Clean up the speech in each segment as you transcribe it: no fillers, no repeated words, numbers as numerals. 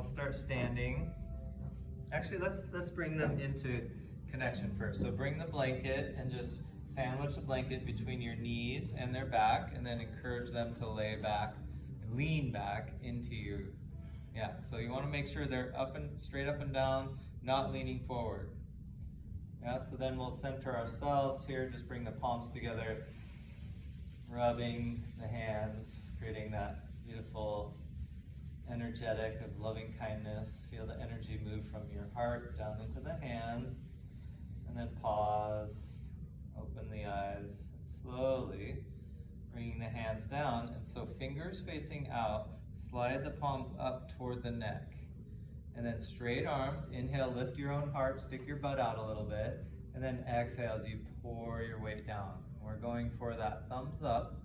we'll start standing. Actually, let's bring them into connection first. So bring the blanket and just sandwich the blanket between your knees and their back, and then encourage them to lay back, lean back into you. Yeah, so you want to make sure they're up and straight up and down, not leaning forward. Yeah, so then we'll center ourselves here, just bring the palms together, rubbing the hands, creating that beautiful energetic of loving kindness. Feel the energy move from your heart down into the hands, and then pause, open the eyes, and slowly bringing the hands down. And so fingers facing out, slide the palms up toward the neck. And then straight arms, inhale, lift your own heart, stick your butt out a little bit, and then exhale as you pour your weight down. We're going for that thumbs up.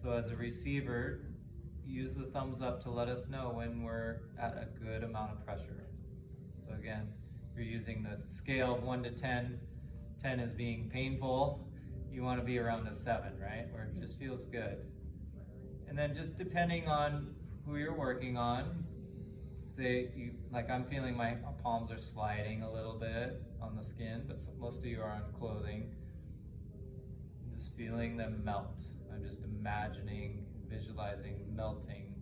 So as a receiver, use the thumbs up to let us know when we're at a good amount of pressure. So again, you're using the scale of 1 to 10, 10 is being painful, you want to be around a 7, right? Where it just feels good. And then just depending on who you're working on, like I'm feeling my palms are sliding a little bit on the skin, but most of you are on clothing. I'm just feeling them melt. I'm just imagining, visualizing melting.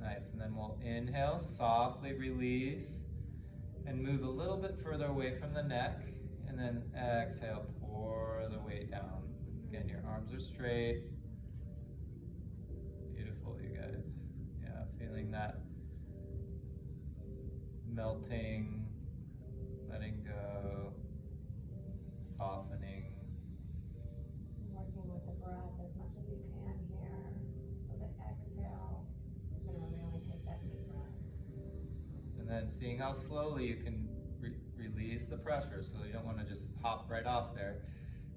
Nice, and then we'll inhale, softly release, and move a little bit further away from the neck, and then exhale, pour the weight down. Again, your arms are straight. Beautiful, you guys. Yeah, feeling that melting, letting go, softening. Working with the breath as much as you can here. So the exhale is going to really take that deep breath. And then seeing how slowly you can release the pressure, so you don't want to just hop right off there.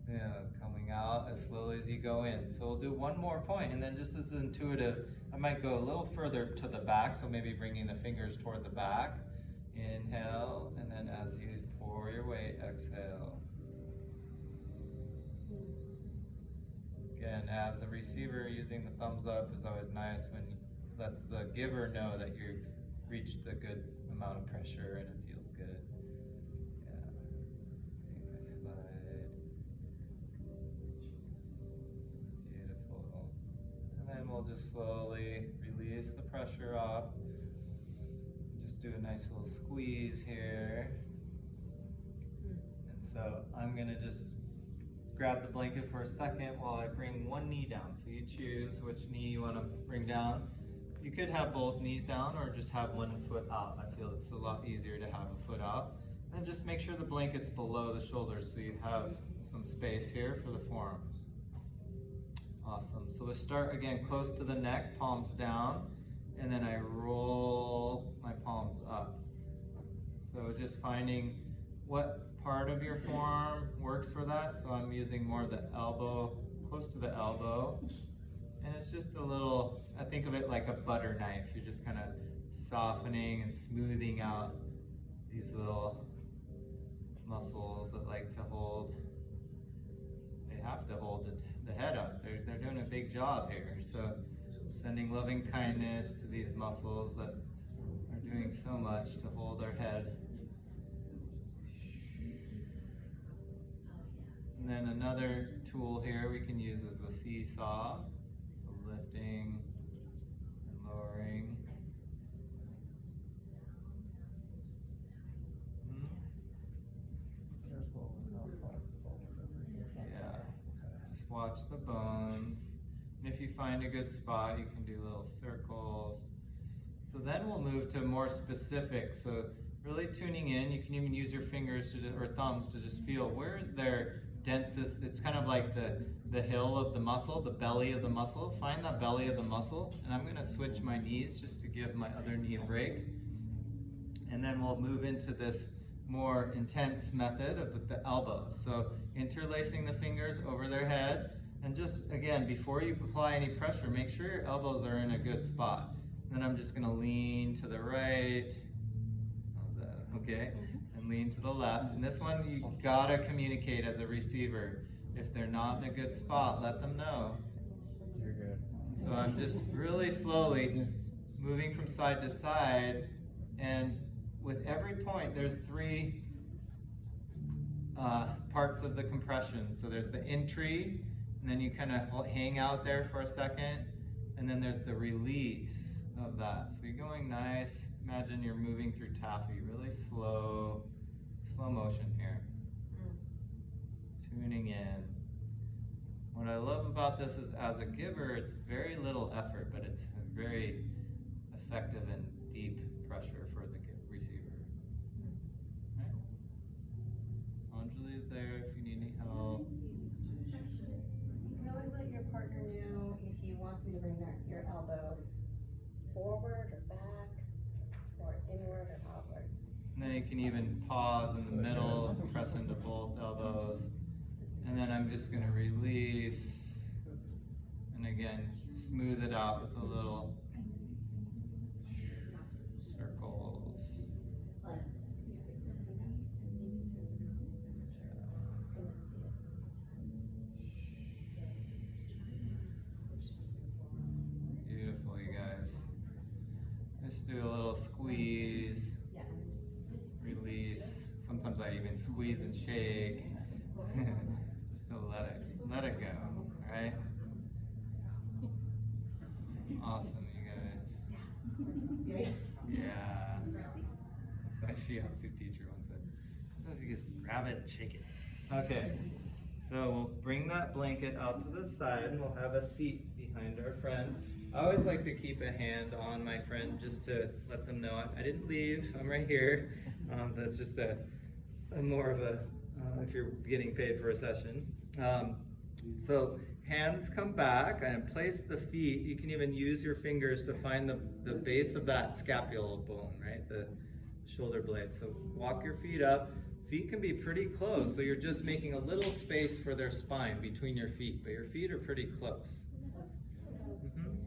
You know, coming out as slowly as you go in. So we'll do one more point, and then just as intuitive, I might go a little further to the back, so maybe bringing the fingers toward the back. Inhale, and then as you pour your weight, exhale. Again, as the receiver, using the thumbs up is always nice when lets the giver know that you've reached a good amount of pressure and it feels good. Yeah. Nice slide. Beautiful. And then we'll just slowly release the pressure off. Just do a nice little squeeze here. And so I'm gonna just grab the blanket for a second while I bring one knee down. So you choose which knee you want to bring down. You could have both knees down or just have one foot out. I feel it's a lot easier to have a foot out. And just make sure the blanket's below the shoulders so you have some space here for the forearms. Awesome. So let's start again close to the neck, palms down, and then I roll my palms up. So just finding what part of your forearm works for that. So I'm using more of the elbow, close to the elbow. And it's just a little, I think of it like a butter knife. You're just kind of softening and smoothing out these little muscles that like to hold, they have to hold the head up. They're doing a big job here. So sending loving kindness to these muscles that are doing so much to hold our head. And then another tool here we can use is the seesaw. So lifting and lowering. Yeah, just watch the bones. And if you find a good spot, you can do little circles. So then we'll move to more specific. So really tuning in, you can even use your fingers or thumbs to just feel where is their densest. It's kind of like the hill of the muscle, the belly of the muscle. Find that belly of the muscle, and I'm going to switch my knees just to give my other knee a break. And then we'll move into this more intense method of the elbows. So interlacing the fingers over their head, and just again, before you apply any pressure, make sure your elbows are in a good spot. And then I'm just going to lean to the right. How's that? Okay. Lean to the left. And this one, you gotta communicate as a receiver. If they're not in a good spot, let them know. You're good. So I'm just really slowly moving from side to side, and with every point there's 3 parts of the compression. So there's the entry, and then you kind of hang out there for a second, and then there's the release of that. So you're going nice. Imagine you're moving through taffy, really slow motion here. Tuning in. What I love about this is, as a giver, it's very little effort, but it's a very effective and deep pressure for the receiver. Right? Anjali is there if you need any help. You can always let your partner know if you want them to bring your elbow forward or back, or inward or outward. And then you can even pause in the middle, press into both elbows. And then I'm just gonna release. And again, smooth it out with a little circles. Beautiful, you guys. Let's do a little squeeze, release. Sometimes I even squeeze and shake. Just to let it go, all right? Awesome, you guys. Yeah. That's what my shiatsu teacher once said. Sometimes you just grab it and shake it. Okay, so we'll bring that blanket out to the side, and we'll have a seat behind our friend. I always like to keep a hand on my friend just to let them know I didn't leave, I'm right here. That's just a more of a, if you're getting paid for a session. So hands come back and place the feet. You can even use your fingers to find the base of that scapular bone, right? The shoulder blade. So walk your feet up. Feet can be pretty close, so you're just making a little space for their spine between your feet, but your feet are pretty close.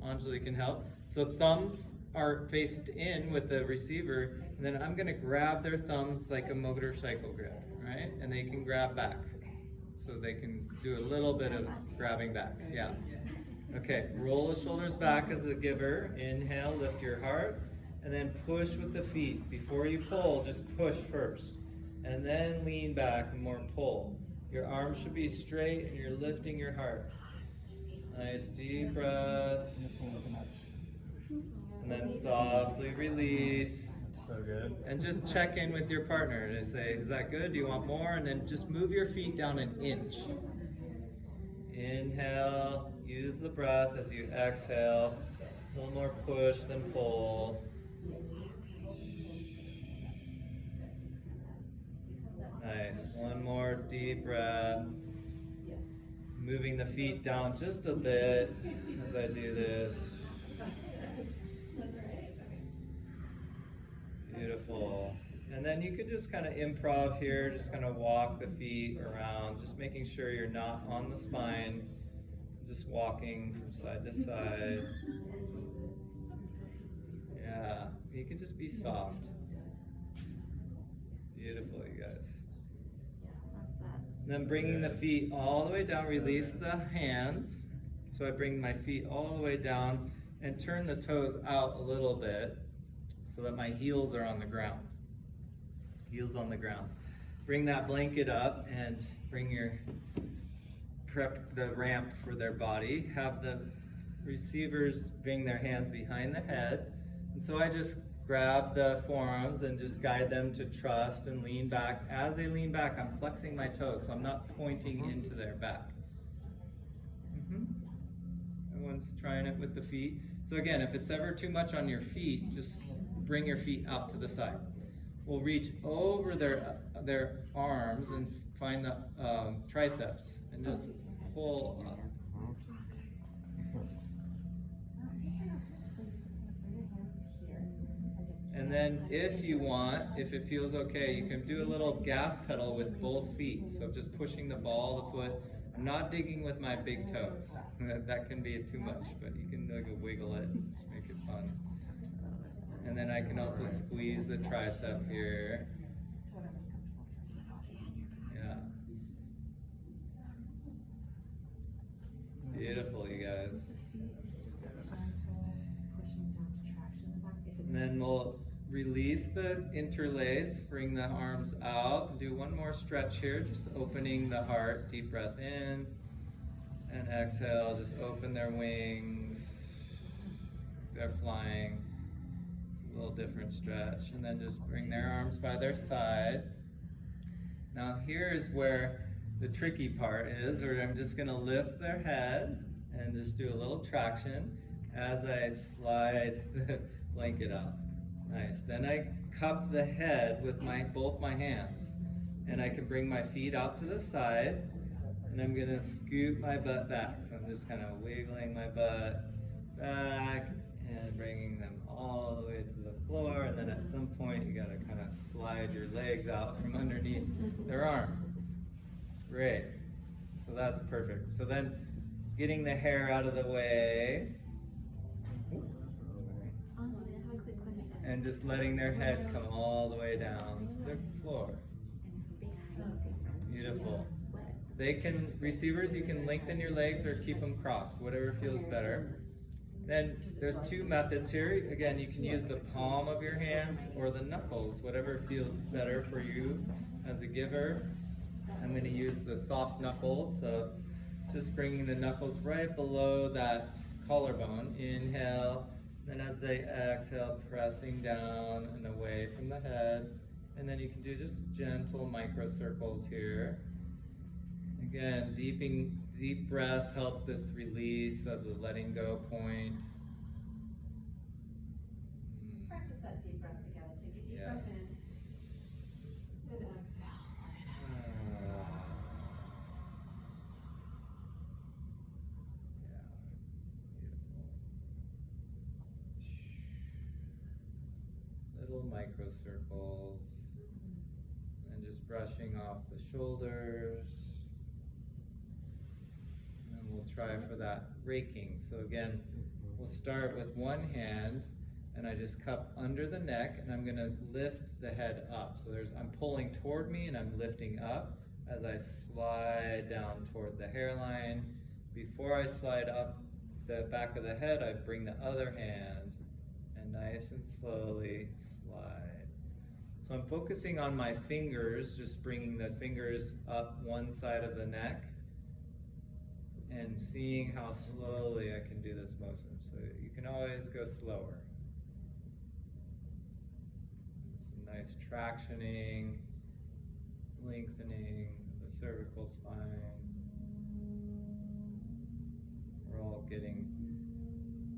Anjali can help. So thumbs are faced in with the receiver, and then I'm gonna grab their thumbs like a motorcycle grip, right? And they can grab back. So they can do a little bit of grabbing back, yeah. Okay, roll the shoulders back as a giver. Inhale, lift your heart, and then push with the feet. Before you pull, just push first. And then lean back and more pull. Your arms should be straight and you're lifting your heart. Nice deep breath. And then softly release. So good. And just check in with your partner to say, is that good? Do you want more? And then just move your feet down an inch. Inhale, use the breath as you exhale. A little more push than pull. Nice. One more deep breath. Moving the feet down just a bit as I do this. Beautiful. And then you can just kind of improv here, just kind of walk the feet around, just making sure you're not on the spine, just walking from side to side. Yeah, you can just be soft. Beautiful, you guys. And then bringing the feet all the way down, release the hands. So I bring my feet all the way down and turn the toes out a little bit so that my heels are on the ground. Heels on the ground. Bring that blanket up and bring prep the ramp for their body. Have the receivers bring their hands behind the head. And so I just grab the forearms and just guide them to trust and lean back. As they lean back, I'm flexing my toes, so I'm not pointing into their back. Everyone's trying it with the feet. So again, if it's ever too much on your feet, just bring your feet out to the side. We'll reach over their arms and find the triceps and just pull up. And then if you want, if it feels okay, you can do a little gas pedal with both feet. So just pushing the ball of the foot. I'm not digging with my big toes. That can be too much, but you can like wiggle it, just make it fun. And then I can also squeeze the tricep here. Yeah. Beautiful, you guys. then we'll release the interlace, bring the arms out, and do one more stretch here, just opening the heart. Deep breath in, and exhale, just open their wings. They're flying. It's a little different stretch. And then just bring their arms by their side. Now here's where the tricky part is, where I'm just gonna lift their head and just do a little traction as I slide the blanket out. Nice. Then I cup the head with both my hands, and I can bring my feet out to the side, and I'm gonna scoot my butt back. So I'm just kind of wiggling my butt back and bringing them all the way to the floor, and then at some point you gotta kind of slide your legs out from underneath their arms. Great. So that's perfect. So then getting the hair out of the way. And just letting their head come all the way down to the floor. Beautiful. Receivers, you can lengthen your legs or keep them crossed, whatever feels better. Then there's two methods here. Again, you can use the palm of your hands or the knuckles, whatever feels better for you as a giver. I'm going to use the soft knuckles, so just bringing the knuckles right below that collarbone. Inhale. Then as they exhale, pressing down and away from the head. And then you can do just gentle micro circles here. Again, deep breaths help this release of the letting go point. Let's practice that deep breath together. Take a deep breath in. And exhale. Little micro circles, and just brushing off the shoulders. And we'll try for that raking. So again, we'll start with one hand, and I just cup under the neck, and I'm going to lift the head up. So I'm pulling toward me, and I'm lifting up as I slide down toward the hairline. Before I slide up the back of the head, I bring the other hand, and nice and slowly slide. So I'm focusing on my fingers, just bringing the fingers up one side of the neck and seeing how slowly I can do this motion. So you can always go slower. Some nice tractioning, lengthening the cervical spine. We're all getting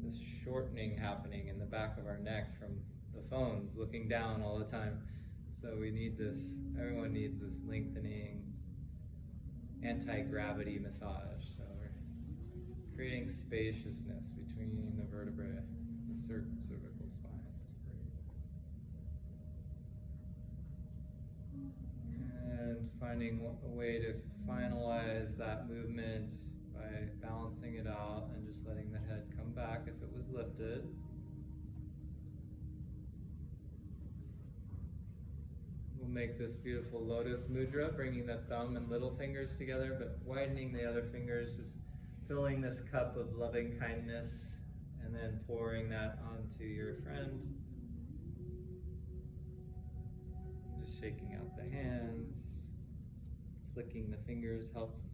this shortening happening in the back of our neck from the phones, looking down all the time. So we need this, everyone needs this lengthening, anti-gravity massage. So we're creating spaciousness between the vertebrae, the cervical spine. And finding a way to finalize that movement by balancing it out and just letting the head come back if it was lifted. We'll make this beautiful lotus mudra, bringing the thumb and little fingers together, but widening the other fingers, just filling this cup of loving kindness and then pouring that onto your friend. Just shaking out the hands, flicking the fingers helps.